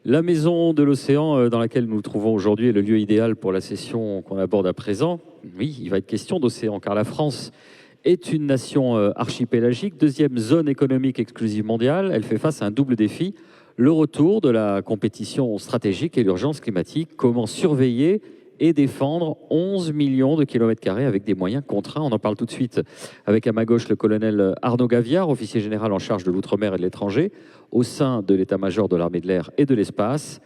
La maison de l'océan dans laquelle nous nous trouvons aujourd'hui est le lieu idéal pour la session qu'on aborde à présent. Oui, il va être question d'océan, car la France est une nation archipélagique, deuxième zone économique exclusive mondiale. Elle fait face à un double défi, le retour de la compétition stratégique et l'urgence climatique. Comment surveiller et défendre 11 millions de kilomètres carrés avec des moyens contraints? On en parle tout de suite avec à ma gauche le colonel Arnaud Gaviard, officier général en charge de l'outre-mer et de l'étranger, au sein de l'état-major de l'armée de l'air et de l'espace,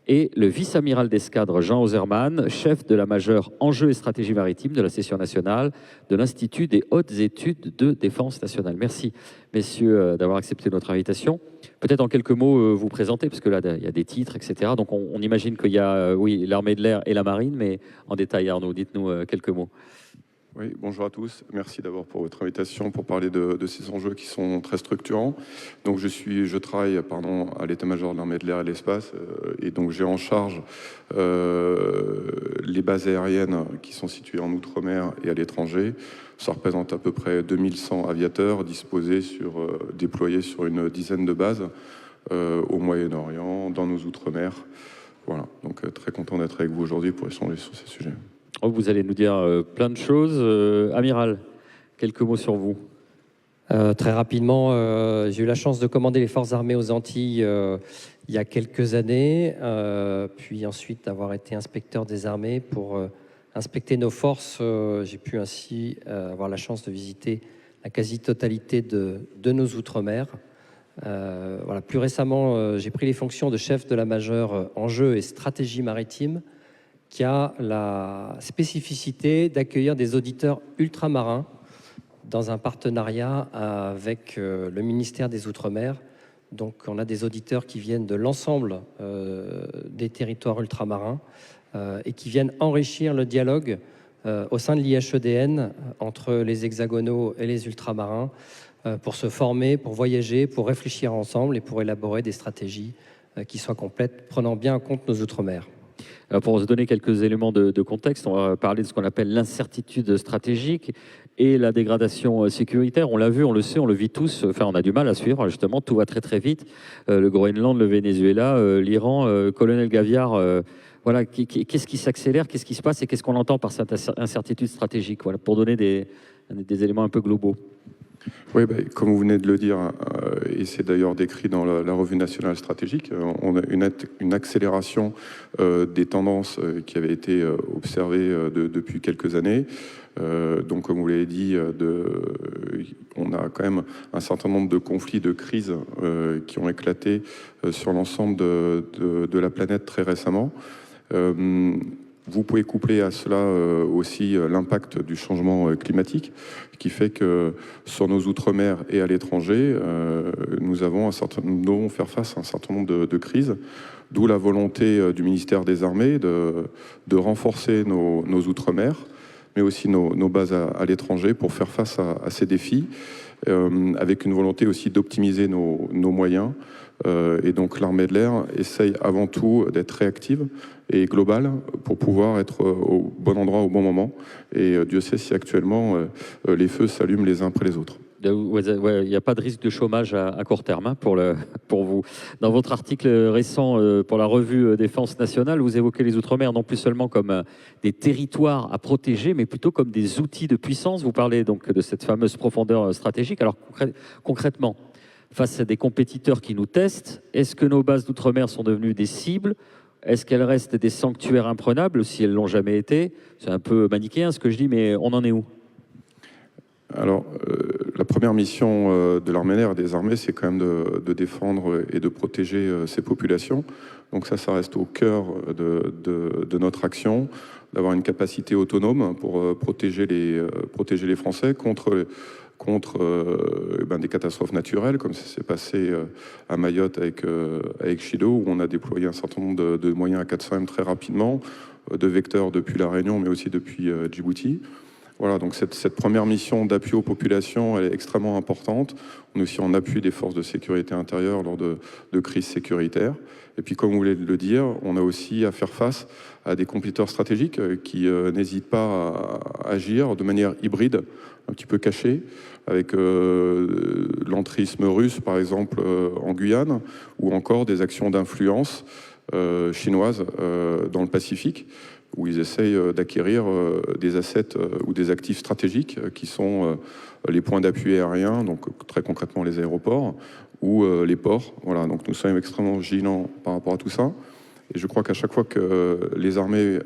et le vice-amiral d'escadre Jean Ozerman, chef de la majeure Enjeux et stratégie maritime de la session nationale de l'Institut des hautes études de défense nationale. Merci, messieurs, d'avoir accepté notre invitation. Peut-être en quelques mots vous présenter, parce que là, il y a des titres, etc. Donc on imagine qu'il y a, oui, l'armée de l'air et la marine, mais en détail, Arnaud, dites-nous quelques mots. Oui, bonjour à tous. Merci d'abord pour votre invitation pour parler de ces enjeux qui sont très structurants. Donc je travaille à l'état-major de l'armée de l'air et de l'espace et donc j'ai en charge les bases aériennes qui sont situées en Outre-mer et à l'étranger. Ça représente à peu près 2100 aviateurs déployés sur une dizaine de bases au Moyen-Orient, dans nos Outre-mer. Voilà, donc très content d'être avec vous aujourd'hui pour échanger sur ces sujets. Vous allez nous dire plein de choses. Amiral, quelques mots sur vous. Très rapidement, j'ai eu la chance de commander les forces armées aux Antilles il y a quelques années, puis ensuite d'avoir été inspecteur des armées pour inspecter nos forces. J'ai pu ainsi avoir la chance de visiter la quasi-totalité de nos Outre-mer. Voilà. Plus récemment, j'ai pris les fonctions de chef de la majeure Enjeux et stratégie maritime, qui a la spécificité d'accueillir des auditeurs ultramarins dans un partenariat avec le ministère des Outre-mer. Donc on a des auditeurs qui viennent de l'ensemble des territoires ultramarins et qui viennent enrichir le dialogue au sein de l'IHEDN entre les hexagonaux et les ultramarins pour se former, pour voyager, pour réfléchir ensemble et pour élaborer des stratégies qui soient complètes, prenant bien en compte nos Outre-mer. Pour se donner quelques éléments de contexte, on va parler de ce qu'on appelle l'incertitude stratégique et la dégradation sécuritaire. On l'a vu, on le sait, on le vit tous. Enfin, on a du mal à suivre, justement. Tout va très, très vite. Le Groenland, le Venezuela, l'Iran. Colonel Gaviard, voilà, qu'est-ce qui s'accélère, qu'est-ce qui se passe et qu'est-ce qu'on entend par cette incertitude stratégique, voilà, pour donner des éléments un peu globaux. Oui, comme vous venez de le dire, et c'est d'ailleurs décrit dans la revue nationale stratégique, on a une accélération des tendances qui avaient été observées depuis quelques années. Donc, comme vous l'avez dit, on a quand même un certain nombre de conflits, de crises qui ont éclaté sur l'ensemble de la planète très récemment. Vous pouvez coupler à cela aussi l'impact du changement climatique qui fait que sur nos outre-mer et à l'étranger, nous devons faire face à un certain nombre de crises, d'où la volonté du ministère des Armées de renforcer nos outre-mer, mais aussi nos bases à l'étranger pour faire face à ces défis, avec une volonté aussi d'optimiser nos moyens. Et donc l'armée de l'air essaye avant tout d'être réactive et globale pour pouvoir être au bon endroit au bon moment. Et Dieu sait si actuellement les feux s'allument les uns après les autres. Il n'y a pas de risque de chômage à court terme hein, pour vous. Dans votre article récent pour la revue Défense nationale, vous évoquez les Outre-mer non plus seulement comme des territoires à protéger, mais plutôt comme des outils de puissance. Vous parlez donc de cette fameuse profondeur stratégique. Alors concrètement, face à des compétiteurs qui nous testent, est-ce que nos bases d'outre-mer sont devenues des cibles? Est-ce qu'elles restent des sanctuaires imprenables si elles ne l'ont jamais été? C'est un peu manichéen ce que je dis, mais on en est où? Alors, la première mission de l'armée de l'air et des armées, c'est quand même de défendre et de protéger ces populations. Donc ça reste au cœur de notre action, d'avoir une capacité autonome pour protéger les Français contre des catastrophes naturelles, comme ça s'est passé à Mayotte avec Chido, où on a déployé un certain nombre de moyens à 400M très rapidement, de vecteurs depuis La Réunion, mais aussi depuis Djibouti. Voilà, donc cette première mission d'appui aux populations, elle est extrêmement importante. On est aussi en appui des forces de sécurité intérieure lors de crises sécuritaires. Et puis, comme vous voulez le dire, on a aussi à faire face à des compétiteurs stratégiques qui n'hésitent pas à agir de manière hybride, un petit peu cachée, avec l'entrisme russe, par exemple, en Guyane, ou encore des actions d'influence chinoises dans le Pacifique, où ils essayent d'acquérir des assets ou des actifs stratégiques qui sont les points d'appui aériens, donc très concrètement les aéroports, ou les ports. Voilà, donc nous sommes extrêmement vigilants par rapport à tout ça. Et je crois qu'à chaque fois que les armées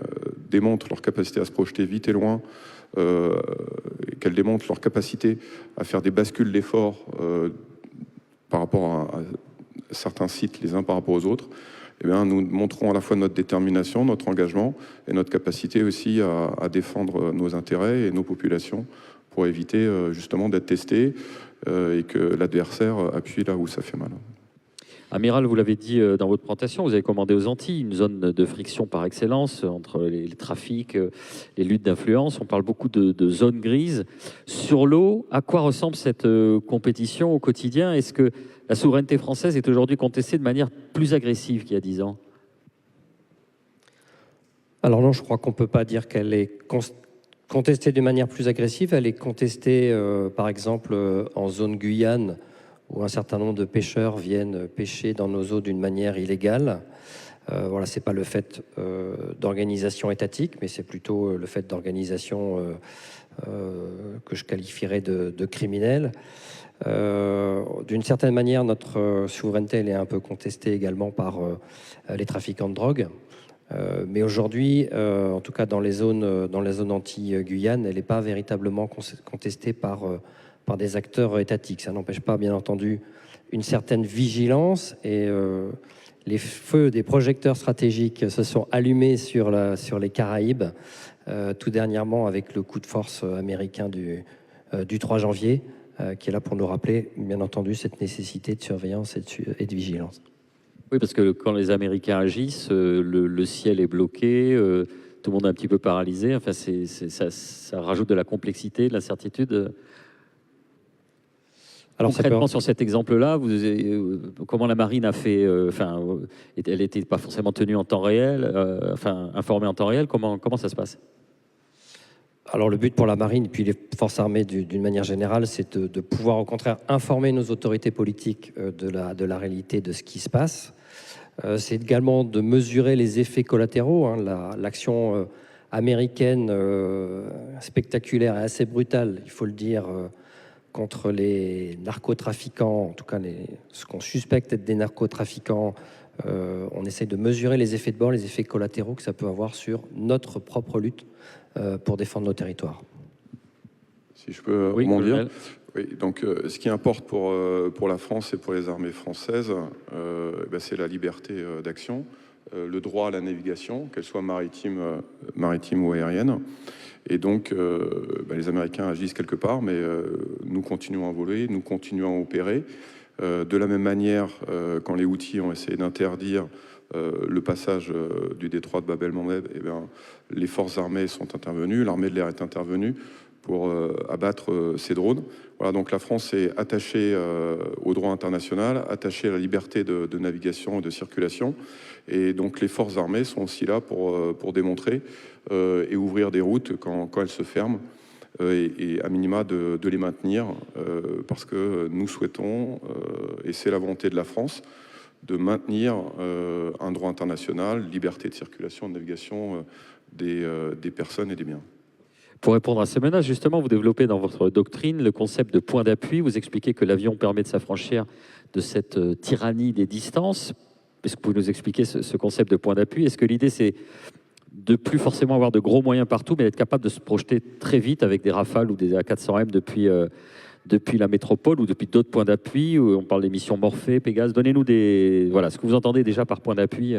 démontrent leur capacité à se projeter vite et loin, qu'elles démontrent leur capacité à faire des bascules d'efforts par rapport à certains sites les uns par rapport aux autres, eh bien, nous montrons à la fois notre détermination, notre engagement et notre capacité aussi à défendre nos intérêts et nos populations pour éviter justement d'être testés et que l'adversaire appuie là où ça fait mal. Amiral, vous l'avez dit dans votre présentation, vous avez commandé aux Antilles, une zone de friction par excellence entre les trafics, les luttes d'influence. On parle beaucoup de zones grises. Sur l'eau, à quoi ressemble cette compétition au quotidien? Est-ce que la souveraineté française est aujourd'hui contestée de manière plus agressive qu'il y a 10 ans? Alors non, je crois qu'on ne peut pas dire qu'elle est contestée de manière plus agressive. Elle est contestée, par exemple, en zone Guyane, où un certain nombre de pêcheurs viennent pêcher dans nos eaux d'une manière illégale. Voilà, c'est pas le fait d'organisation étatique, mais c'est plutôt le fait d'organisation que je qualifierais de criminelle. D'une certaine manière, notre souveraineté elle est un peu contestée également par les trafiquants de drogue. Mais aujourd'hui, en tout cas dans les zones Antilles-Guyane, elle n'est pas véritablement contestée par des acteurs étatiques. Ça n'empêche pas, bien entendu, une certaine vigilance et les feux des projecteurs stratégiques se sont allumés sur les Caraïbes, tout dernièrement avec le coup de force américain du 3 janvier, qui est là pour nous rappeler, bien entendu, cette nécessité de surveillance et de vigilance. Oui, parce que quand les Américains agissent, le ciel est bloqué, tout le monde est un petit peu paralysé. Enfin, ça rajoute de la complexité, de l'incertitude. Alors, concrètement, sur cet exemple-là, comment la marine a fait, elle n'était pas forcément tenue en temps réel, informée en temps réel, comment ça se passe? Alors le but pour la marine et puis les forces armées d'une manière générale, c'est de pouvoir au contraire informer nos autorités politiques de la réalité de ce qui se passe. C'est également de mesurer les effets collatéraux. Hein. L'action américaine spectaculaire et assez brutale, il faut le dire, contre les narcotrafiquants, en tout cas ce qu'on suspecte être des narcotrafiquants. On essaie de mesurer les effets de bord, les effets collatéraux que ça peut avoir sur notre propre lutte pour défendre nos territoires. Si je peux rebondir. Oui, donc ce qui importe pour la France et pour les armées françaises, c'est la liberté d'action, le droit à la navigation, qu'elle soit maritime ou aérienne. Et donc, les Américains agissent quelque part, mais nous continuons à voler, nous continuons à opérer. De la même manière, quand les Houthis ont essayé d'interdire le passage du détroit de Bab el-Mandeb, les forces armées sont intervenues, l'armée de l'air est intervenue pour abattre ces drones. Voilà, donc la France est attachée au droit international, attachée à la liberté de navigation et de circulation. Et donc les forces armées sont aussi là pour démontrer et ouvrir des routes quand elles se ferment. Et à minima de les maintenir parce que nous souhaitons, et c'est la volonté de la France, de maintenir un droit international, liberté de circulation, de navigation des personnes et des biens. Pour répondre à ces menaces, justement, vous développez dans votre doctrine le concept de point d'appui. Vous expliquez que l'avion permet de s'affranchir de cette tyrannie des distances. Est-ce que vous pouvez nous expliquer ce concept de point d'appui? Est-ce que l'idée, c'est de plus forcément avoir de gros moyens partout, mais d'être capable de se projeter très vite avec des Rafales ou des A400M depuis la métropole ou depuis d'autres points d'appui? On parle des missions Morphée, Pégase. Donnez-nous ce que vous entendez déjà par point d'appui.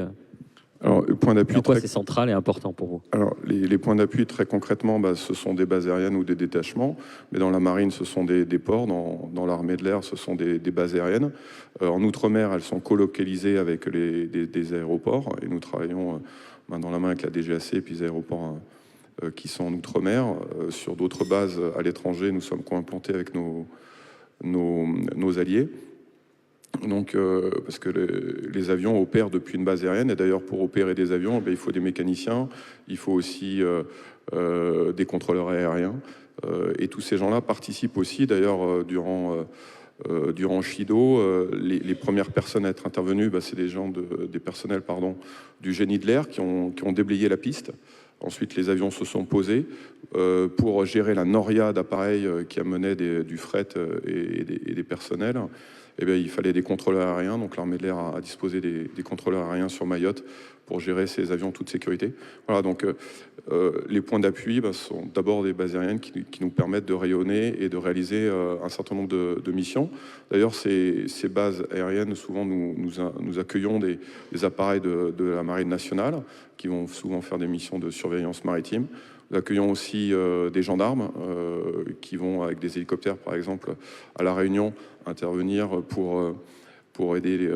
Alors, le point d'appui, pourquoi c'est central et important pour vous? Alors, les points d'appui, très concrètement, ce sont des bases aériennes ou des détachements. Mais dans la marine, ce sont des ports. Dans l'armée de l'air, ce sont des bases aériennes. En outre-mer, elles sont colocalisées avec des aéroports. Et nous travaillons main dans la main avec la DGAC et puis les aéroports qui sont en Outre-mer. Sur d'autres bases à l'étranger, nous sommes co-implantés avec nos alliés. Donc, parce que les avions opèrent depuis une base aérienne, et d'ailleurs pour opérer des avions, il faut des mécaniciens, il faut aussi des contrôleurs aériens, et tous ces gens-là participent aussi. D'ailleurs, durant Chido, les premières personnes à être intervenues, c'est des personnels du génie de l'air qui ont déblayé la piste. Ensuite, les avions se sont posés pour gérer la noria d'appareils qui amenaient du fret et des personnels. Il fallait des contrôleurs aériens, donc l'armée de l'air a disposé des contrôleurs aériens sur Mayotte pour gérer ces avions en toute sécurité. Voilà, donc les points d'appui sont d'abord des bases aériennes qui nous permettent de rayonner et de réaliser un certain nombre de missions. D'ailleurs, ces bases aériennes, souvent nous accueillons des appareils de la Marine nationale qui vont souvent faire des missions de surveillance maritime. Nous accueillons aussi des gendarmes qui vont, avec des hélicoptères par exemple, à La Réunion, intervenir pour aider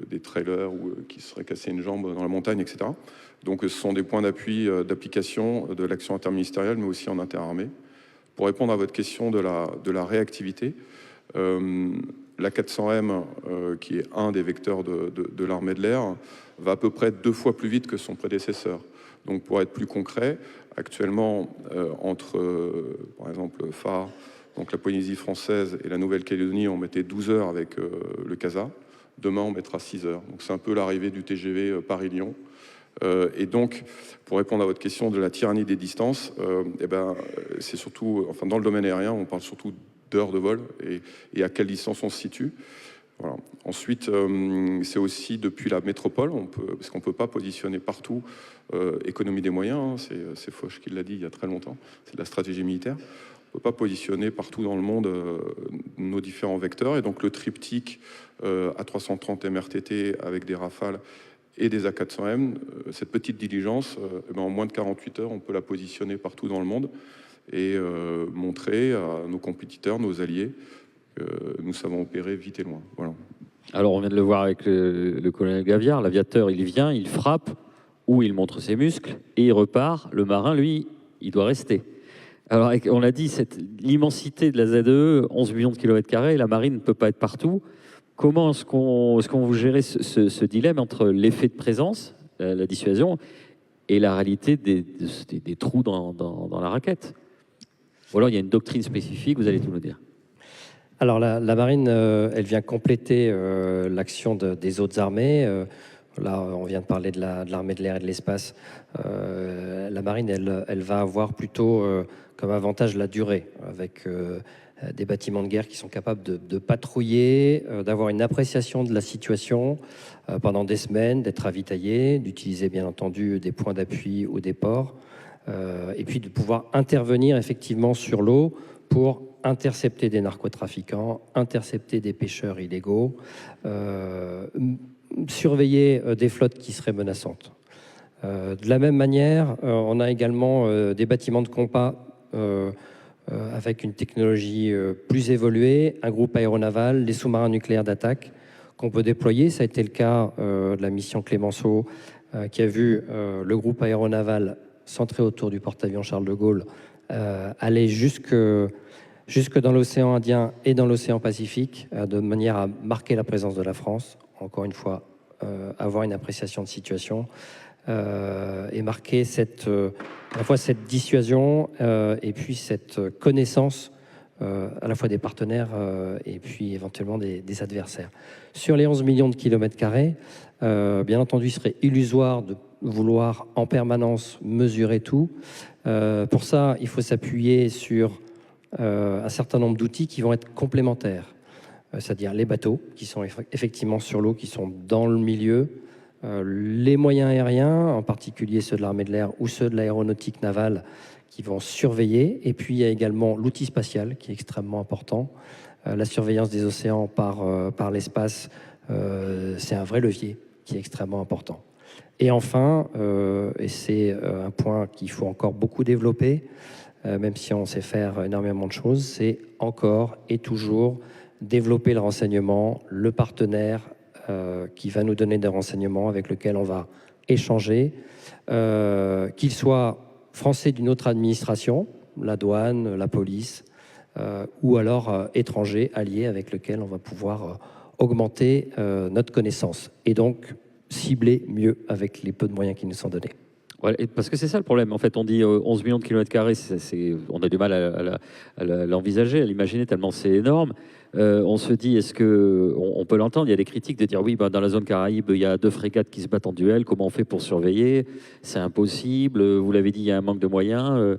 des trailers qui seraient cassés une jambe dans la montagne, etc. Donc ce sont des points d'appui d'application de l'action interministérielle, mais aussi en interarmée. Pour répondre à votre question de la réactivité, la 400M, qui est un des vecteurs de l'armée de l'air, va à peu près 2 fois plus vite que son prédécesseur. Donc pour être plus concret, actuellement, entre, par exemple, phare, donc la Polynésie française et la Nouvelle-Calédonie, on mettait 12 heures avec le CASA. Demain, on mettra 6 heures. Donc c'est un peu l'arrivée du TGV Paris-Lyon. Et donc, pour répondre à votre question de la tyrannie des distances, c'est surtout, enfin dans le domaine aérien, on parle surtout d'heures de vol et à quelle distance on se situe. Voilà. Ensuite, c'est aussi depuis la métropole, parce qu'on ne peut pas positionner partout économie des moyens, c'est Foch qui l'a dit il y a très longtemps, c'est de la stratégie militaire. On ne peut pas positionner partout dans le monde nos différents vecteurs. Et donc le triptyque A330 MRTT avec des Rafales et des A400M, cette petite diligence, en moins de 48 heures, on peut la positionner partout dans le monde et montrer à nos compétiteurs, nos alliés, que nous savons opérer vite et loin. Voilà. Alors on vient de le voir avec le colonel Gaviard, l'aviateur il vient, il frappe, ou il montre ses muscles, et il repart. Le marin, lui, il doit rester. Alors on l'a dit, l'immensité de la ZE, 11 millions de kilomètres carrés, la marine ne peut pas être partout. Comment est-ce qu'on vous gérez ce dilemme entre l'effet de présence, la dissuasion, et la réalité des trous dans la raquette? Ou alors il y a une doctrine spécifique, vous allez tout nous dire. Alors la marine, elle vient compléter l'action des autres armées. Là, on vient de parler de l'armée de l'air et de l'espace. La marine, elle va avoir plutôt comme avantage la durée, avec des bâtiments de guerre qui sont capables de patrouiller, d'avoir une appréciation de la situation pendant des semaines, d'être ravitaillés, d'utiliser bien entendu des points d'appui ou des ports, et puis de pouvoir intervenir effectivement sur l'eau pour intercepter des narcotrafiquants, intercepter des pêcheurs illégaux, surveiller des flottes qui seraient menaçantes. De la même manière, on a également des bâtiments de compas avec une technologie plus évoluée, un groupe aéronaval, les sous-marins nucléaires d'attaque qu'on peut déployer. Ça a été le cas de la mission Clémenceau, qui a vu le groupe aéronaval centré autour du porte-avions Charles de Gaulle aller jusque dans l'océan Indien et dans l'océan Pacifique, de manière à marquer la présence de la France. Encore une fois, avoir une appréciation de situation et marquer à la fois cette dissuasion et puis cette connaissance à la fois des partenaires et puis éventuellement des adversaires. Sur les 11 millions de kilomètres carrés, bien entendu, il serait illusoire de vouloir en permanence mesurer tout. Pour ça, il faut s'appuyer sur un certain nombre d'outils qui vont être complémentaires, c'est-à-dire les bateaux qui sont effectivement sur l'eau, qui sont dans le milieu, les moyens aériens, en particulier ceux de l'armée de l'air ou ceux de l'aéronautique navale, qui vont surveiller. Et puis il y a également l'outil spatial qui est extrêmement important. La surveillance des océans par l'espace, c'est un vrai levier qui est extrêmement important. Et enfin, et c'est un point qu'il faut encore beaucoup développer, même si on sait faire énormément de choses, c'est encore et toujours développer le renseignement, le partenaire qui va nous donner des renseignements avec lequel on va échanger, qu'il soit français d'une autre administration, la douane, la police, ou alors étranger, allié, avec lequel on va pouvoir augmenter notre connaissance et donc cibler mieux avec les peu de moyens qui nous sont donnés. Ouais, parce que c'est ça le problème. En fait, on dit 11 millions de kilomètres carrés, on a du mal à l'envisager, à l'imaginer, tellement c'est énorme. On se dit, est-ce que on peut l'entendre? Il y a des critiques de dire oui, bah, dans la zone Caraïbe, il y a 2 frégates qui se battent en duel. Comment on fait pour surveiller? C'est impossible. Vous l'avez dit, il y a un manque de moyens.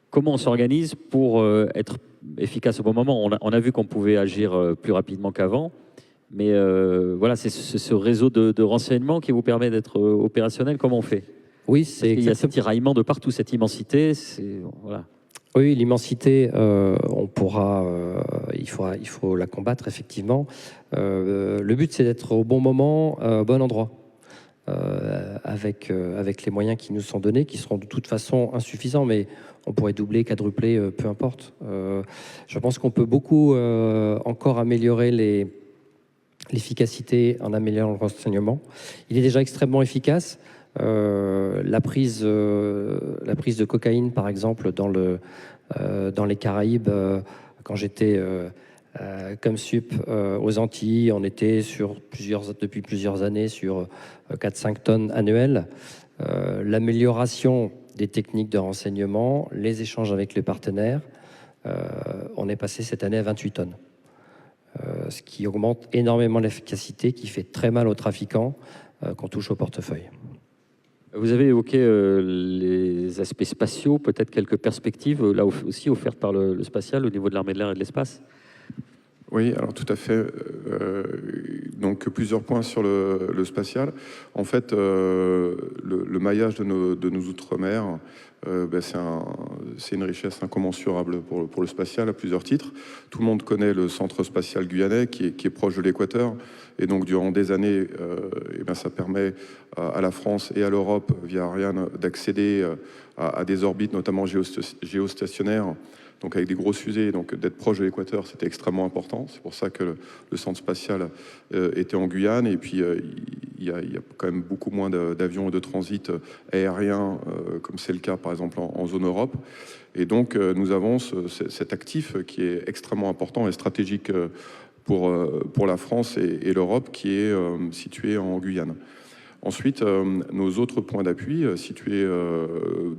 Comment on s'organise pour être efficace au bon moment? On a vu qu'on pouvait agir plus rapidement qu'avant. Mais voilà, c'est ce réseau de renseignements qui vous permet d'être opérationnel. Comment on fait? Oui, c'est il y a ce tiraillement de partout, cette immensité. Voilà. Oui, l'immensité, on pourra, il faut la combattre effectivement. Le but, c'est d'être au bon moment, au bon endroit, avec les moyens qui nous sont donnés, qui seront de toute façon insuffisants, mais on pourrait doubler, quadrupler, peu importe. Je pense qu'on peut beaucoup encore améliorer l'efficacité en améliorant le renseignement. Il est déjà extrêmement efficace. La prise de cocaïne, par exemple, dans les Caraïbes, quand j'étais comme sup aux Antilles, on était depuis plusieurs années sur 4-5 tonnes annuelles. L'amélioration des techniques de renseignement, les échanges avec les partenaires, on est passé cette année à 28 tonnes. Ce qui augmente énormément l'efficacité, qui fait très mal aux trafiquants qu'on touche au portefeuille. Vous avez évoqué les aspects spatiaux, peut-être quelques perspectives, là aussi offertes par le spatial au niveau de l'armée de l'air et de l'espace? Oui, alors tout à fait. Donc plusieurs points sur le spatial. En fait, le maillage de nos outre-mer, c'est une richesse incommensurable pour le spatial à plusieurs titres. Tout le monde connaît le centre spatial guyanais qui est proche de l'équateur. Et donc durant des années, ça permet à la France et à l'Europe, via Ariane, d'accéder à des orbites, notamment géostationnaires, donc avec des grosses fusées, donc d'être proche de l'équateur, c'était extrêmement important. C'est pour ça que le centre spatial était en Guyane. Et puis, il y a quand même beaucoup moins d'avions et de transit aériens, comme c'est le cas, par exemple, en zone Europe. Et donc, nous avons cet actif qui est extrêmement important et stratégique pour la France et l'Europe, qui est situé en Guyane. Ensuite, nos autres points d'appui situés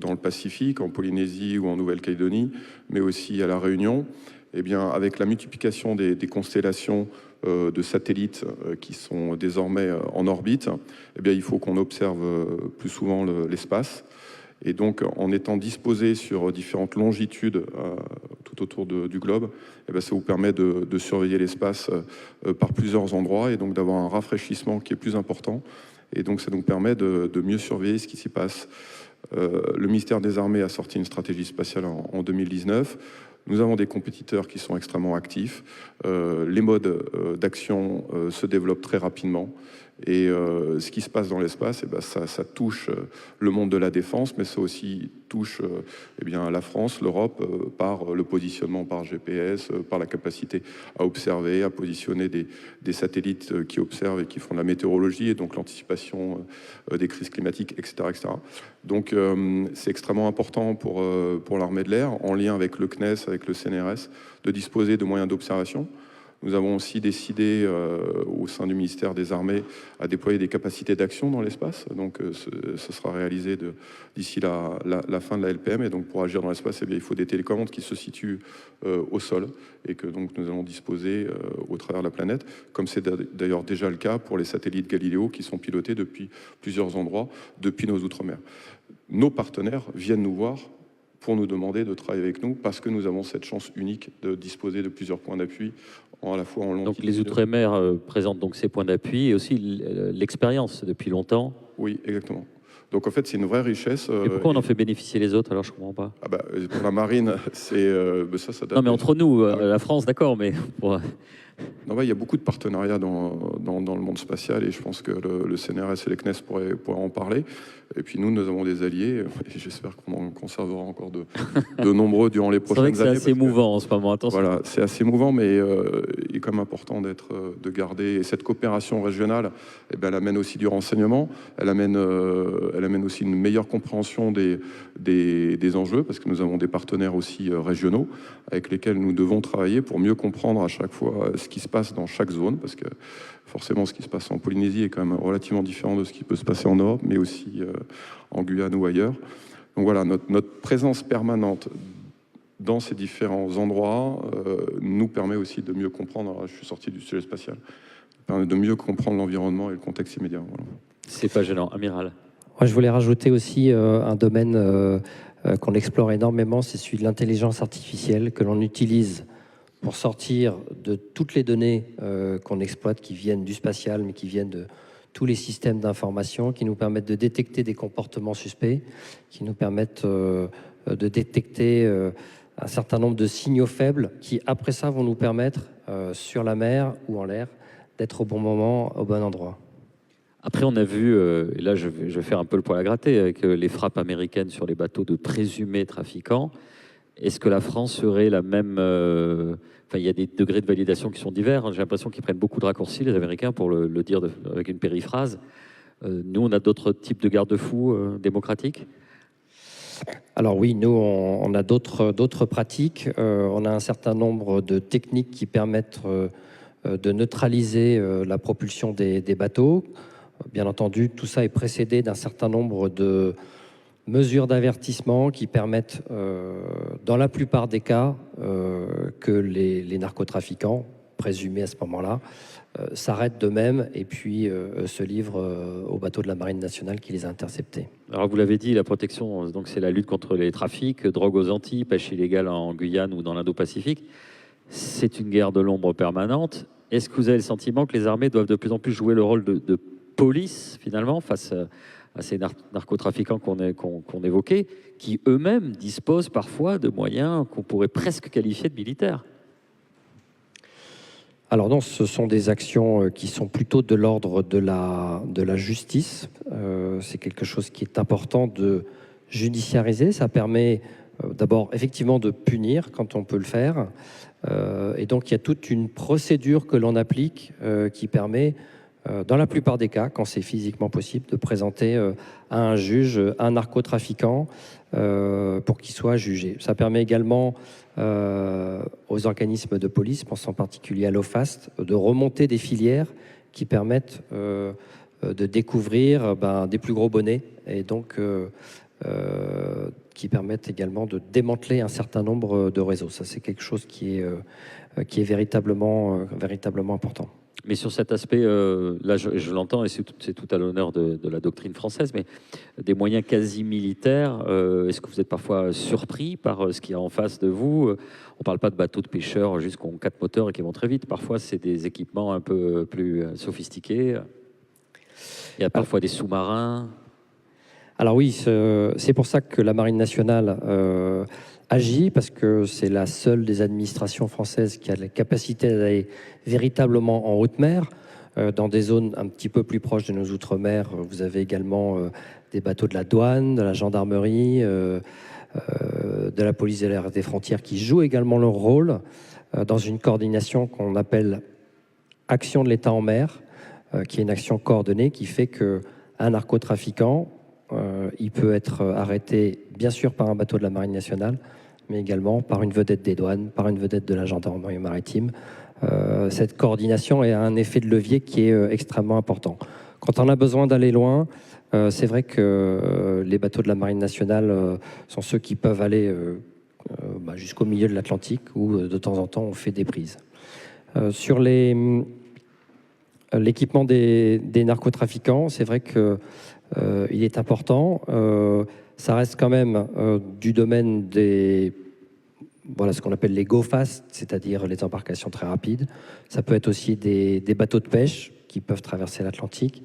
dans le Pacifique, en Polynésie ou en Nouvelle-Calédonie, mais aussi à La Réunion, eh bien, avec la multiplication des constellations de satellites qui sont désormais en orbite, eh bien, il faut qu'on observe plus souvent l'espace. Et donc, en étant disposé sur différentes longitudes tout autour du globe, eh bien, ça vous permet de surveiller l'espace par plusieurs endroits et donc d'avoir un rafraîchissement qui est plus important. Et donc, ça nous permet de mieux surveiller ce qui s'y passe. Le ministère des Armées a sorti une stratégie spatiale en 2019. Nous avons des compétiteurs qui sont extrêmement actifs. Les modes d'action se développent très rapidement. Et ce qui se passe dans l'espace, ça touche le monde de la défense, mais ça aussi touche la France, l'Europe, par le positionnement par GPS, par la capacité à observer, à positionner des satellites qui observent et qui font de la météorologie, et donc l'anticipation des crises climatiques, etc. etc. Donc c'est extrêmement important pour l'armée de l'air, en lien avec le CNES, avec le CNRS, de disposer de moyens d'observation. Nous avons aussi décidé, au sein du ministère des Armées, à déployer des capacités d'action dans l'espace. Donc, ce sera réalisé d'ici la fin de la LPM. Et donc, pour agir dans l'espace, il faut des télécommandes qui se situent au sol et que donc, nous allons disposer au travers de la planète, comme c'est d'ailleurs déjà le cas pour les satellites Galileo qui sont pilotés depuis plusieurs endroits, depuis nos outre-mer. Nos partenaires viennent nous voir pour nous demander de travailler avec nous parce que nous avons cette chance unique de disposer de plusieurs points d'appui à la fois en longitude. Donc les Outre-mer présentent donc ces points d'appui et aussi l'expérience depuis longtemps. Oui, exactement. Donc en fait, c'est une vraie richesse. Et pourquoi on en fait bénéficier les autres alors? Je ne comprends pas. Pour la marine, ça date. Non, mais entre nous, la France, d'accord, mais Non, il y a beaucoup de partenariats dans le monde spatial et je pense que le CNRS et les CNES pourraient en parler. Et puis nous avons des alliés et j'espère qu'on en conservera encore de nombreux durant les prochaines années. C'est vrai que c'est assez émouvant en ce moment, attention. Voilà, c'est assez émouvant, mais il est quand même important de garder. Et cette coopération régionale, eh bien, elle amène aussi du renseignement, elle amène aussi une meilleure compréhension des enjeux, parce que nous avons des partenaires aussi régionaux avec lesquels nous devons travailler pour mieux comprendre à chaque fois ce qui se passe dans chaque zone, parce que forcément ce qui se passe en Polynésie est quand même relativement différent de ce qui peut se passer en Europe, mais aussi en Guyane ou ailleurs. Donc voilà, notre présence permanente dans ces différents endroits nous permet aussi de mieux comprendre, alors, je suis sorti du sujet spatial, permet de mieux comprendre l'environnement et le contexte immédiat. Voilà. C'est pas gênant. Amiral. Moi, je voulais rajouter aussi un domaine qu'on explore énormément, c'est celui de l'intelligence artificielle que l'on utilise pour sortir de toutes les données qu'on exploite, qui viennent du spatial, mais qui viennent de tous les systèmes d'information, qui nous permettent de détecter des comportements suspects, qui nous permettent de détecter un certain nombre de signaux faibles, qui après ça vont nous permettre, sur la mer ou en l'air, d'être au bon moment, au bon endroit. Après, on a vu, et là je vais faire un peu le poil à gratter, avec les frappes américaines sur les bateaux de présumés trafiquants. Est-ce que la France serait la même... Enfin, il y a des degrés de validation qui sont divers. J'ai l'impression qu'ils prennent beaucoup de raccourcis, les Américains, pour le dire avec une périphrase. Nous, on a d'autres types de garde-fous démocratiques? Alors oui, nous, on a d'autres pratiques. On a un certain nombre de techniques qui permettent de neutraliser la propulsion des bateaux. Bien entendu, tout ça est précédé d'un certain nombre de mesures d'avertissement qui permettent, dans la plupart des cas, que les narcotrafiquants, présumés à ce moment-là, s'arrêtent d'eux-mêmes et puis se livrent aux bateaux de la Marine nationale qui les a interceptés. Alors vous l'avez dit, la protection, donc c'est la lutte contre les trafics, drogue aux Antilles, pêche illégale en Guyane ou dans l'Indo-Pacifique. C'est une guerre de l'ombre permanente. Est-ce que vous avez le sentiment que les armées doivent de plus en plus jouer le rôle de police, finalement, face à ces narcotrafiquants qu'on évoquait, qui eux-mêmes disposent parfois de moyens qu'on pourrait presque qualifier de militaires? Alors non, ce sont des actions qui sont plutôt de l'ordre de la justice. C'est quelque chose qui est important de judiciariser. Ça permet d'abord effectivement de punir quand on peut le faire. Et donc il y a toute une procédure que l'on applique qui permet, dans la plupart des cas, quand c'est physiquement possible, de présenter à un juge un narcotrafiquant pour qu'il soit jugé. Ça permet également aux organismes de police, je pense en particulier à l'OFAST, de remonter des filières qui permettent de découvrir des plus gros bonnets et donc qui permettent également de démanteler un certain nombre de réseaux. Ça, c'est quelque chose qui est véritablement important. Mais sur cet aspect, là je l'entends et c'est tout à l'honneur de la doctrine française, mais des moyens quasi militaires, est-ce que vous êtes parfois surpris par ce qu'il y a en face de vous? On ne parle pas de bateaux de pêcheurs juste qui ont 4 moteurs et qui vont très vite. Parfois, c'est des équipements un peu plus sophistiqués. Il y a parfois des sous-marins. Alors oui, c'est pour ça que la Marine nationale agit, parce que c'est la seule des administrations françaises qui a la capacité d'aller véritablement en haute mer, dans des zones un petit peu plus proches de nos outre-mer. Vous avez également des bateaux de la douane, de la gendarmerie, de la police des frontières qui jouent également leur rôle dans une coordination qu'on appelle action de l'État en mer, qui est une action coordonnée qui fait qu'un narcotrafiquant, il peut être arrêté bien sûr par un bateau de la Marine nationale, mais également par une vedette des douanes, par une vedette de la gendarmerie maritime. Cette coordination a un effet de levier qui est extrêmement important. Quand on a besoin d'aller loin, c'est vrai que les bateaux de la Marine nationale sont ceux qui peuvent aller jusqu'au milieu de l'Atlantique, où de temps en temps on fait des prises. Sur l'équipement des narcotrafiquants, c'est vrai que il est important. Ça reste quand même du domaine des... Voilà ce qu'on appelle les go fast, c'est-à-dire les embarcations très rapides. Ça peut être aussi des bateaux de pêche qui peuvent traverser l'Atlantique.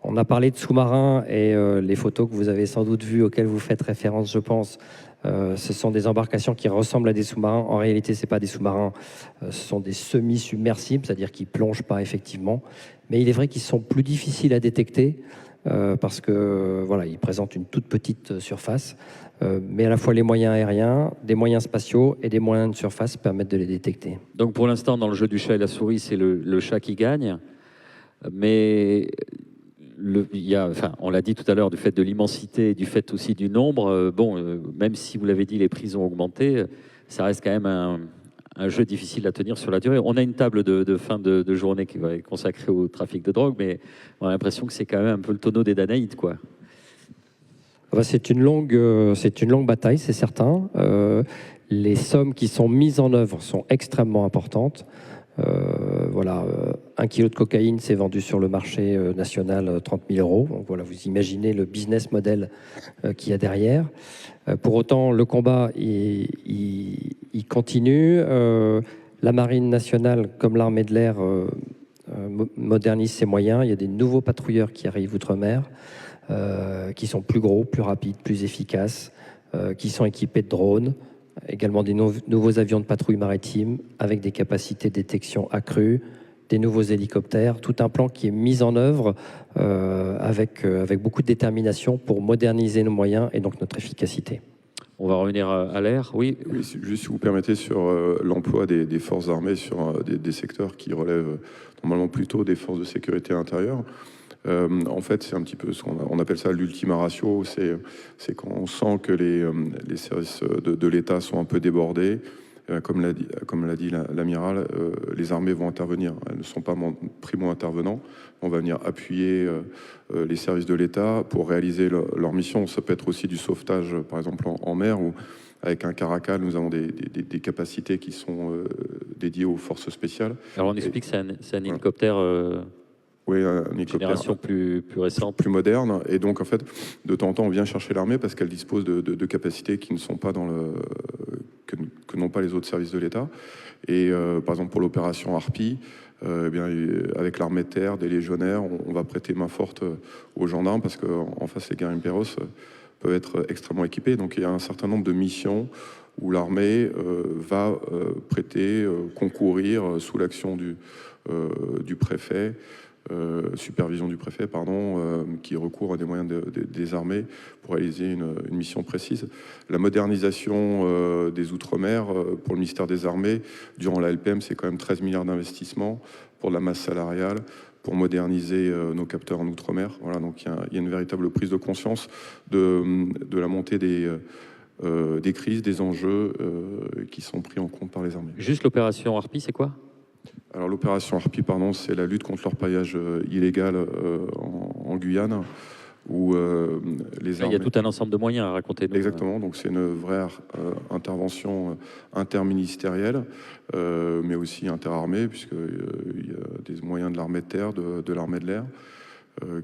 On a parlé de sous-marins et les photos que vous avez sans doute vues, auxquelles vous faites référence, je pense, Ce sont des embarcations qui ressemblent à des sous-marins. En réalité, ce n'est pas des sous-marins, ce sont des semi-submersibles, c'est-à-dire qu'ils ne plongent pas effectivement. Mais il est vrai qu'ils sont plus difficiles à détecter parce que voilà, ils présentent une toute petite surface. Mais à la fois les moyens aériens, des moyens spatiaux et des moyens de surface permettent de les détecter. Donc pour l'instant, dans le jeu du chat et la souris, c'est le chat qui gagne. Mais on l'a dit tout à l'heure, du fait de l'immensité, du fait aussi du nombre, même si vous l'avez dit, les prix ont augmenté, ça reste quand même un jeu difficile à tenir sur la durée. On a une table de fin de journée qui va être consacrée au trafic de drogue, mais on a l'impression que c'est quand même un peu le tonneau des Danaïdes, quoi. C'est une longue bataille, c'est certain. Les sommes qui sont mises en œuvre sont extrêmement importantes. 1 kilo de cocaïne s'est vendu sur le marché national 30 000 euros. Donc voilà, vous imaginez le business model qu'il y a derrière. Pour autant, le combat, il continue. La Marine nationale, comme l'armée de l'air, modernise ses moyens. Il y a des nouveaux patrouilleurs qui arrivent outre-mer, qui sont plus gros, plus rapides, plus efficaces, qui sont équipés de drones, également des nouveaux avions de patrouille maritime avec des capacités de détection accrues, des nouveaux hélicoptères, tout un plan qui est mis en œuvre avec beaucoup de détermination pour moderniser nos moyens et donc notre efficacité. On va revenir à l'air, oui. Oui, juste si vous permettez, sur l'emploi des forces armées sur des secteurs qui relèvent normalement plutôt des forces de sécurité intérieure. En fait, c'est un petit peu ce qu'on appelle ça l'ultima ratio, c'est quand on sent que les services de l'État sont un peu débordés. Comme l'a dit l'amiral, les armées vont intervenir. Elles ne sont pas primo-intervenants. On va venir appuyer les services de l'État pour réaliser leur mission. Ça peut être aussi du sauvetage, par exemple en mer, où avec un Caracal, nous avons des capacités qui sont dédiées aux forces spéciales. Alors on explique que c'est un hélicoptère... Oui, un hélicoptère génération plus récente. Plus moderne. Et donc, en fait, de temps en temps, on vient chercher l'armée parce qu'elle dispose de capacités qui ne sont pas que n'ont pas les autres services de l'État. Et par exemple, pour l'opération Harpie, avec l'armée de terre, des légionnaires, on va prêter main forte aux gendarmes parce qu'en face, les guerrilleros peuvent être extrêmement équipés. Donc, il y a un certain nombre de missions où l'armée va prêter, concourir sous l'action du préfet, supervision du préfet, qui recourt à des moyens des armées pour réaliser une mission précise. La modernisation des Outre-mer pour le ministère des Armées, durant la LPM, c'est quand même 13 milliards d'investissements pour la masse salariale, pour moderniser nos capteurs en Outre-mer. Voilà, donc il y a une véritable prise de conscience de la montée des crises, des enjeux qui sont pris en compte par les armées. Juste l'opération Harpie, c'est quoi ? Alors l'opération Harpie, c'est la lutte contre l'orpaillage illégal en Guyane, où les armées... Il y a tout un ensemble de moyens à raconter. Exactement, donc c'est une vraie intervention interministérielle, mais aussi interarmée, puisqu'il y a des moyens de l'armée de terre, de l'armée de l'air,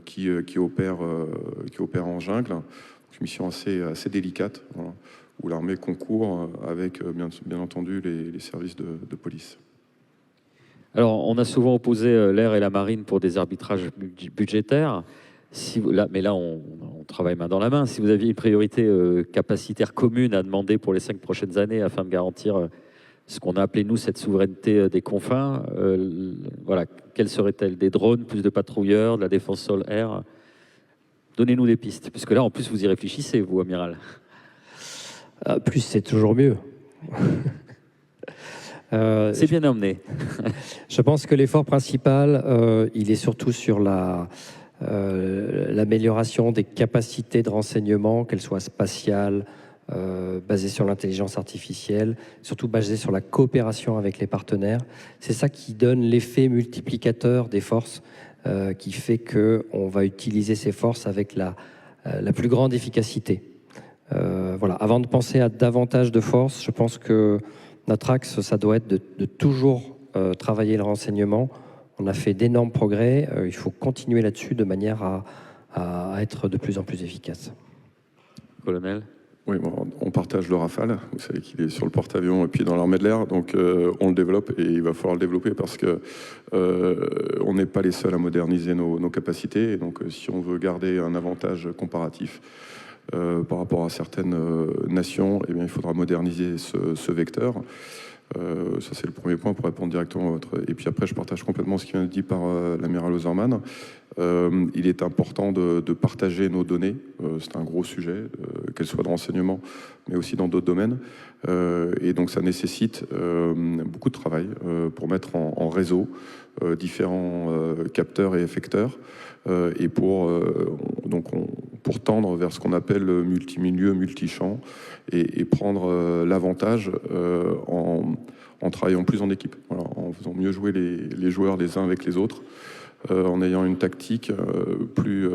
qui opèrent en jungle. Donc, une mission assez délicate, voilà, où l'armée concourt avec, bien entendu, les services de police. Alors, on a souvent opposé l'air et la marine pour des arbitrages budgétaires. Mais là, on travaille main dans la main. Si vous aviez une priorité capacitaire commune à demander pour les 5 prochaines années afin de garantir ce qu'on a appelé, nous, cette souveraineté des confins, voilà, quelle serait-elle? Des drones, plus de patrouilleurs, de la défense sol-air? Donnez-nous des pistes, puisque là, en plus, vous y réfléchissez, vous, amiral. Plus, c'est toujours mieux. C'est bien emmené. Je pense que l'effort principal, il est surtout sur l'amélioration des capacités de renseignement, qu'elles soient spatiales, basées sur l'intelligence artificielle, surtout basées sur la coopération avec les partenaires. C'est ça qui donne l'effet multiplicateur des forces, qui fait qu'on va utiliser ces forces avec la plus grande efficacité. Voilà. Avant de penser à davantage de forces, je pense que notre axe, ça doit être de toujours travailler le renseignement. On a fait d'énormes progrès. Il faut continuer là-dessus de manière à être de plus en plus efficace. Colonel ? Oui, on partage le Rafale. Vous savez qu'il est sur le porte-avions et puis dans l'armée de l'air. Donc, on le développe et il va falloir le développer parce que on n'est pas les seuls à moderniser nos capacités. Et donc, si on veut garder un avantage comparatif, par rapport à certaines nations, eh bien, il faudra moderniser ce vecteur. Ça, c'est le premier point pour répondre directement à votre... Et puis après, je partage complètement ce qui vient d'être dit par l'amiral Ozerman. Il est important de partager nos données. C'est un gros sujet, qu'elles soient de renseignement, mais aussi dans d'autres domaines. Et donc, ça nécessite beaucoup de travail pour mettre en réseau différents capteurs et effecteurs et pour tendre vers ce qu'on appelle multimilieu, multichamp et prendre l'avantage en travaillant plus en équipe, voilà, en faisant mieux jouer les joueurs les uns avec les autres, en ayant une tactique plus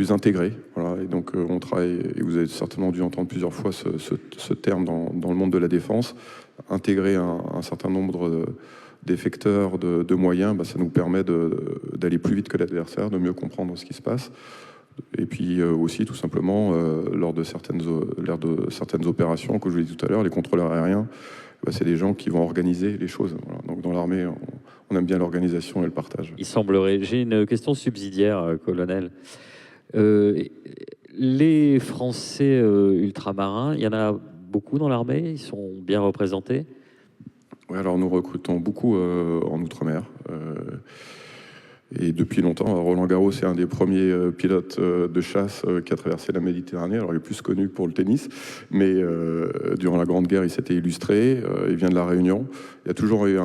intégrée. Voilà, et donc on travaille, et vous avez certainement dû entendre plusieurs fois ce terme dans le monde de la défense, intégrer un certain nombre d'effecteurs, de moyens, ça nous permet d'aller plus vite que l'adversaire, de mieux comprendre ce qui se passe. Et puis aussi, tout simplement, lors de certaines opérations, que je vous l'ai dit tout à l'heure, les contrôleurs aériens, c'est des gens qui vont organiser les choses. Voilà. Donc dans l'armée, on aime bien l'organisation et le partage. Il semblerait. J'ai une question subsidiaire, colonel. Les Français ultramarins, il y en a beaucoup dans l'armée? Ils sont bien représentés? Oui, alors nous recrutons beaucoup en Outre-mer. Et depuis longtemps, Roland Garros est un des premiers pilotes de chasse qui a traversé la Méditerranée. Alors il est plus connu pour le tennis, mais durant la Grande Guerre, il s'était illustré. Il vient de la Réunion. Il y a toujours eu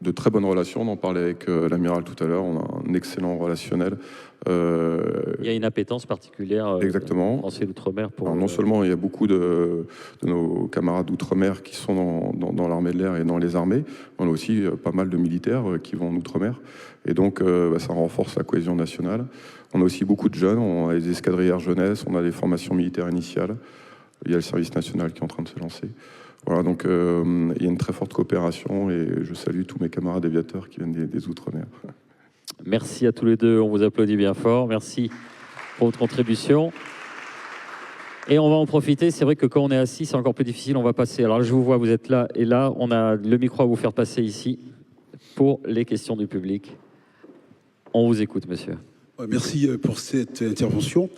de très bonnes relations. On en parlait avec l'amiral tout à l'heure. On a un excellent relationnel. Il y a une appétence particulière exactement. Français d'outre-mer pour... Non seulement il y a beaucoup de nos camarades d'outre-mer qui sont dans l'armée de l'air et dans les armées, on a aussi pas mal de militaires qui vont en outre-mer. Et donc ça renforce la cohésion nationale. On a aussi beaucoup de jeunes, on a les escadrières jeunesse, on a les formations militaires initiales. Il y a le service national qui est en train de se lancer. Voilà, donc il y a une très forte coopération et je salue tous mes camarades aviateurs qui viennent des outre-mer. Merci à tous les deux, on vous applaudit bien fort. Merci pour votre contribution. Et on va en profiter, c'est vrai que quand on est assis, c'est encore plus difficile, on va passer. Alors je vous vois, vous êtes là et là, on a le micro à vous faire passer ici pour les questions du public. On vous écoute, monsieur. Merci pour cette intervention.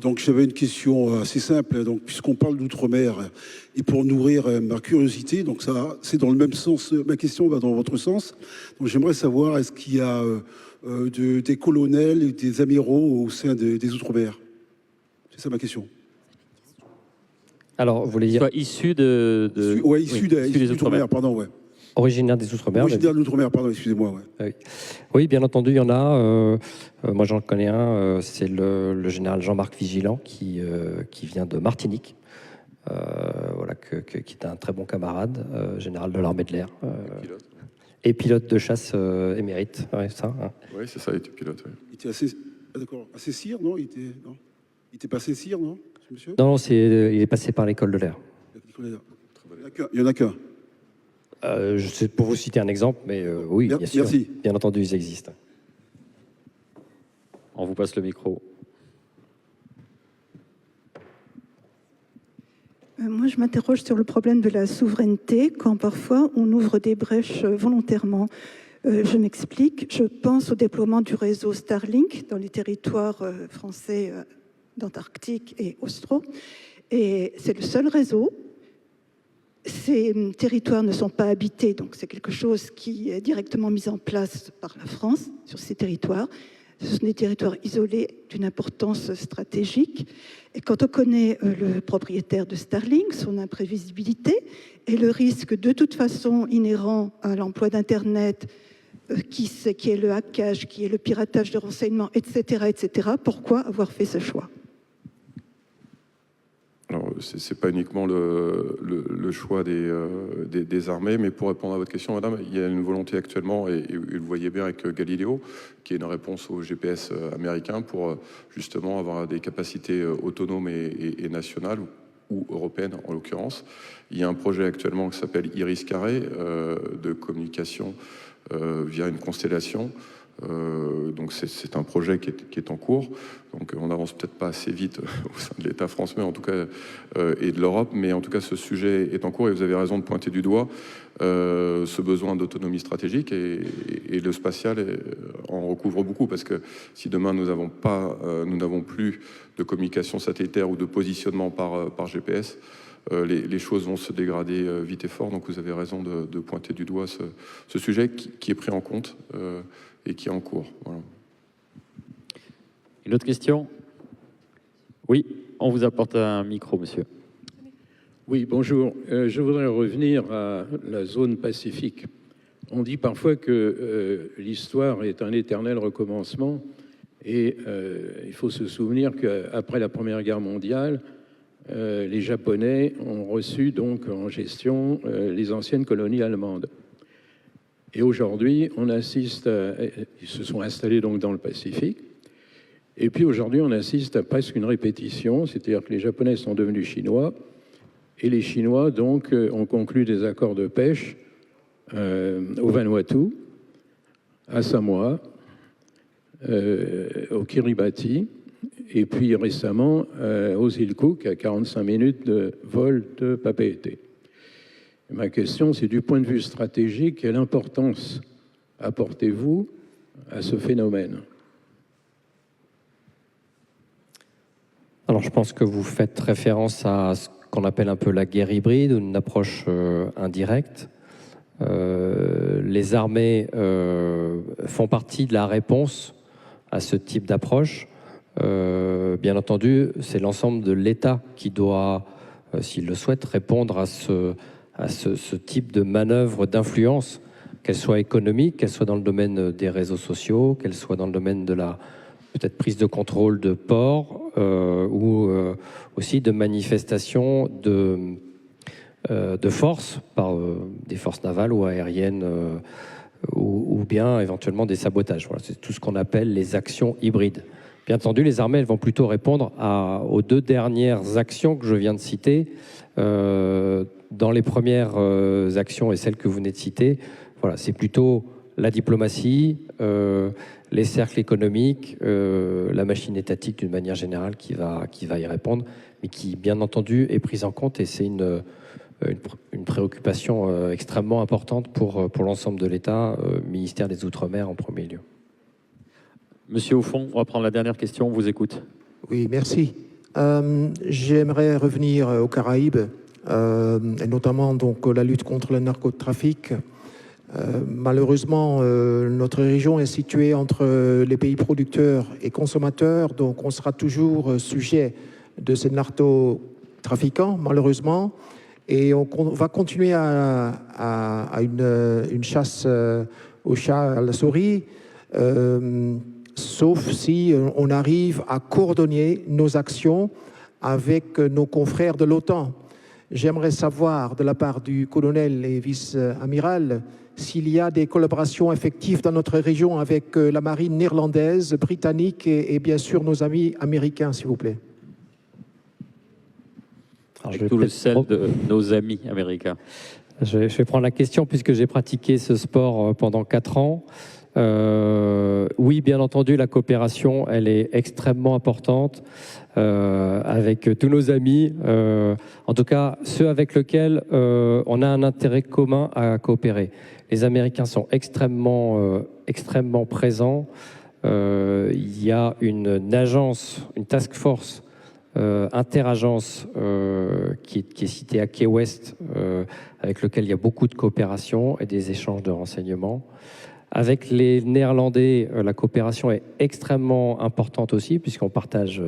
Donc j'avais une question assez simple. Donc puisqu'on parle d'outre-mer et pour nourrir ma curiosité, donc ça c'est dans le même sens. Ma question va dans votre sens. Donc j'aimerais savoir est-ce qu'il y a des colonels et des amiraux au sein des outre-mer? C'est ça ma question. Alors vous voulez dire issu issu des outre-mer, pardon, ouais. Originaire des Outre-mer. Originaire de l'Outre-mer, pardon, excusez-moi. Ouais. Oui, bien entendu, il y en a. Moi, j'en connais un, c'est le général Jean-Marc Vigilant qui vient de Martinique, voilà, qui est un très bon camarade, général de l'armée de l'air. Et pilote de chasse émérite, ouais, ça. Hein. Oui, c'est ça, il était pilote. Oui. Il était assez cire, non? Il était pas assez cire, non, monsieur? Non, il est passé par l'école de l'air. Il y en a qu'un. Je sais pour vous citer un exemple, mais oui, bien sûr. Merci. Bien entendu, ils existent. On vous passe le micro. Moi, je m'interroge sur le problème de la souveraineté, quand parfois on ouvre des brèches volontairement. Je m'explique. Je pense au déploiement du réseau Starlink dans les territoires français d'Antarctique et Austro. Et c'est le seul réseau. Ces territoires ne sont pas habités, donc c'est quelque chose qui est directement mis en place par la France sur ces territoires. Ce sont des territoires isolés d'une importance stratégique. Et quand on connaît le propriétaire de Starlink, son imprévisibilité et le risque de toute façon inhérent à l'emploi d'Internet, qui est le hackage, qui est le piratage de renseignements, etc., pourquoi avoir fait ce choix ? Alors, ce n'est pas uniquement le choix des armées, mais pour répondre à votre question, madame, il y a une volonté actuellement, et vous le voyez bien avec Galileo, qui est une réponse au GPS américain pour justement avoir des capacités autonomes et nationales, ou européennes en l'occurrence. Il y a un projet actuellement qui s'appelle Iris Carré, de communication via une constellation, Donc c'est un projet qui est en cours. Donc on n'avance peut-être pas assez vite au sein de l'État français, en tout cas, et de l'Europe, mais en tout cas ce sujet est en cours et vous avez raison de pointer du doigt ce besoin d'autonomie stratégique et le spatial en recouvre beaucoup, parce que si demain nous n'avons plus de communication satellitaire ou de positionnement par GPS, les choses vont se dégrader vite et fort. Donc vous avez raison de pointer du doigt ce sujet qui est pris en compte et qui est en cours. Voilà. Une autre question? Oui, on vous apporte un micro, monsieur. Oui, bonjour. Je voudrais revenir à la zone Pacifique. On dit parfois que l'histoire est un éternel recommencement et il faut se souvenir qu'après la Première Guerre mondiale, les Japonais ont reçu donc en gestion les anciennes colonies allemandes. Et aujourd'hui, on assiste, ils se sont installés donc dans le Pacifique. Et puis aujourd'hui, on assiste à presque une répétition, c'est-à-dire que les Japonais sont devenus Chinois, et les Chinois donc ont conclu des accords de pêche au Vanuatu, à Samoa, au Kiribati, et puis récemment aux îles Cook, à 45 minutes de vol de Papeete. Ma question, c'est du point de vue stratégique, quelle importance apportez-vous à ce phénomène ? Alors, je pense que vous faites référence à ce qu'on appelle un peu la guerre hybride, une approche indirecte. Les armées font partie de la réponse à ce type d'approche. Bien entendu, c'est l'ensemble de l'État qui doit, s'il le souhaite, répondre à ce type de manœuvre d'influence, qu'elle soit économique, qu'elle soit dans le domaine des réseaux sociaux, qu'elle soit dans le domaine de la peut-être prise de contrôle de ports ou aussi de manifestations de force par des forces navales ou aériennes ou bien éventuellement des sabotages. Voilà, c'est tout ce qu'on appelle les actions hybrides. Bien entendu, les armées elles vont plutôt répondre aux deux dernières actions que je viens de citer. Dans les premières actions et celles que vous venez de citer, voilà, c'est plutôt la diplomatie, les cercles économiques, la machine étatique d'une manière générale qui va y répondre, mais qui, bien entendu, est prise en compte et c'est une préoccupation extrêmement importante pour l'ensemble de l'État, ministère des Outre-mer en premier lieu. Monsieur Auffon, on va prendre la dernière question, on vous écoute. Oui, merci. J'aimerais revenir aux Caraïbes, et notamment donc, la lutte contre le narcotrafic. Malheureusement, notre région est située entre les pays producteurs et consommateurs, donc on sera toujours sujet de ces narcotrafiquants, malheureusement, et on va continuer à une chasse au chat, à la souris, sauf si on arrive à coordonner nos actions avec nos confrères de l'OTAN. J'aimerais savoir de la part du colonel et vice-amiral s'il y a des collaborations effectives dans notre région avec la marine néerlandaise, britannique et bien sûr nos amis américains, s'il vous plaît. Avec tout le sel de nos amis américains. Je vais prendre la question puisque j'ai pratiqué ce sport pendant 4 ans. Oui, bien entendu, la coopération, elle est extrêmement importante avec tous nos amis, en tout cas ceux avec lesquels on a un intérêt commun à coopérer. Les Américains sont extrêmement présents. Il y a une agence, une task force interagence qui est citée à Key West, avec lequel il y a beaucoup de coopération et des échanges de renseignements. Avec les Néerlandais, la coopération est extrêmement importante aussi, puisqu'on partage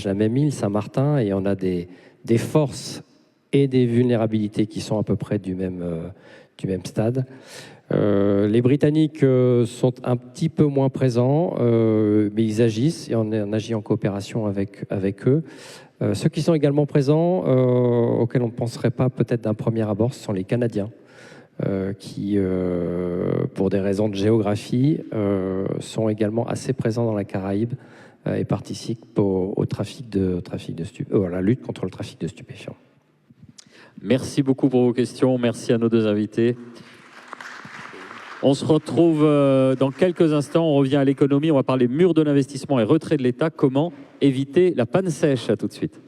la même île, Saint-Martin, et on a des forces et des vulnérabilités qui sont à peu près du même stade. Les Britanniques sont un petit peu moins présents, mais ils agissent et on agit en coopération avec eux. Ceux qui sont également présents, auxquels on ne penserait pas peut-être d'un premier abord, ce sont les Canadiens. Qui, pour des raisons de géographie, sont également assez présents dans la Caraïbe et participent à la lutte contre le trafic de stupéfiants. Merci beaucoup pour vos questions. Merci à nos deux invités. On se retrouve dans quelques instants. On revient à l'économie. On va parler mur de l'investissement et retrait de l'État. Comment éviter la panne sèche? À tout de suite.